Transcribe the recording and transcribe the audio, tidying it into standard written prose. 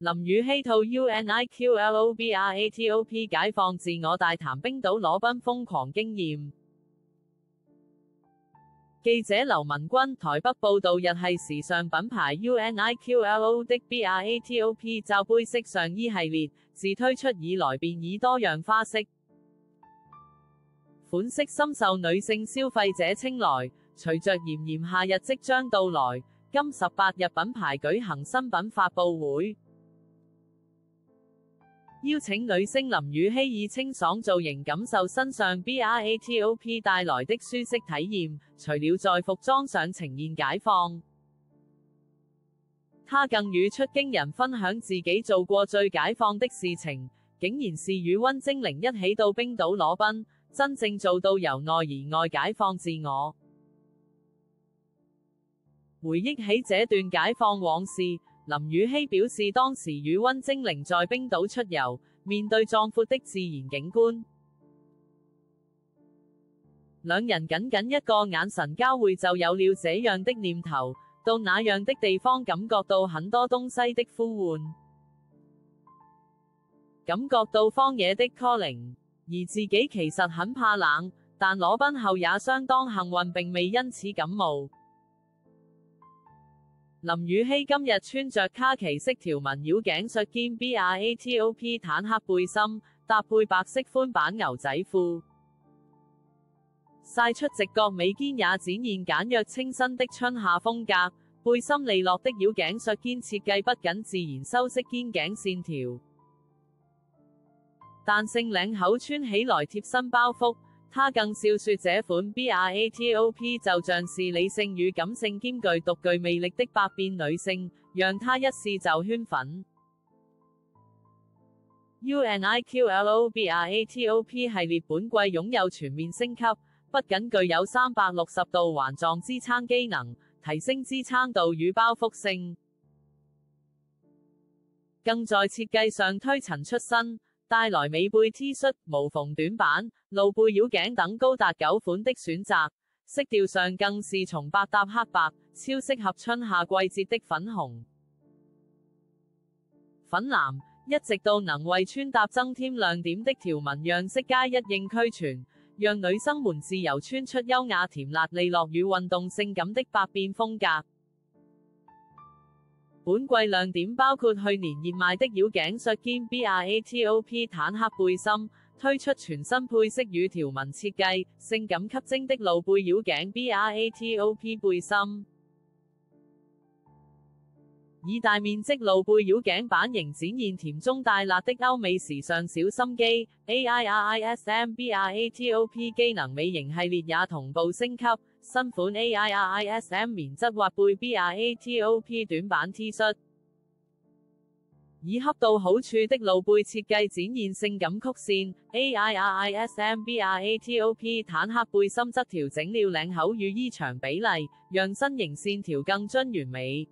林宇希套 UNIQLOBRATOP 解放自我大談冰島裸奔瘋狂經驗。記者劉文君，台北報道日系時尚品牌 UNIQLO 的 BRATOP 罩杯式上衣系列，自推出以來便以多樣花式款式深受女性消費者青睞。隨着炎炎夏日即將到來，今18日品牌舉行新品發佈會，邀請女星林宇希以清爽造型感受身上 BRATOP 帶來的舒適體驗，除了在服裝上呈現解放，她更語出驚人分享自己做過最解放的事情，竟然是與溫精靈一起到冰島裸奔，真正做到由內而外解放自我。回憶起這段解放往事，林宇希表示當時與溫精靈在冰島出遊，面對壯闊的自然景觀，兩人僅僅一個眼神交匯就有了這樣的念頭，到那樣的地方感覺到很多東西的呼喚，感覺到荒野的 calling， 而自己其實很怕冷，但裸奔後也相當幸運並未因此感冒。林宇希今日穿着卡其色條紋繞頸恤兼 BRATOP 坦克背心，搭配白色寬版牛仔褲，曬出直角美肩也展現簡約清新的春夏風格。背心利落的繞頸恤肩設計不僅自然修飾肩頸線條，彈性領口穿起來貼身包覆。他更笑說這款 BRATOP 就像是理性與感性兼具獨具魅力的百變女性，讓他一試就圈粉。UNIQLO BRATOP 系列本季擁有全面升級，不僅具有360度環狀支撐機能，提升支撐度與包覆性，更在設計上推陳出新，帶來美背 T 恤、無縫短版、露背繞頸等高達9款的選擇，色調上更是從白搭黑白，超適合春夏季節的粉紅、粉藍，一直到能為穿搭增添亮點的條紋樣式皆一應俱全，讓女生們自由穿出優雅甜辣利落與運動性感的百變風格。本季亮點包括去年熱賣的繞頸恤兼 BRATOP 坦克背心，推出全新配色與條紋設計，性感吸睛的露背繞頸 BRATOP 背心，以大面積露背繞頸版型展現甜中帶辣的歐美時尚小心機。AIRISM BRATOP 機能美型系列也同步升級，新款 AIRISM 棉質滑背 BRATOP 短版 T 恤，以恰到好處的露背設計展現性感曲線。AIRISM BRATOP 坦克背心則調整了領口與衣長比例，讓身形線條更臻完美。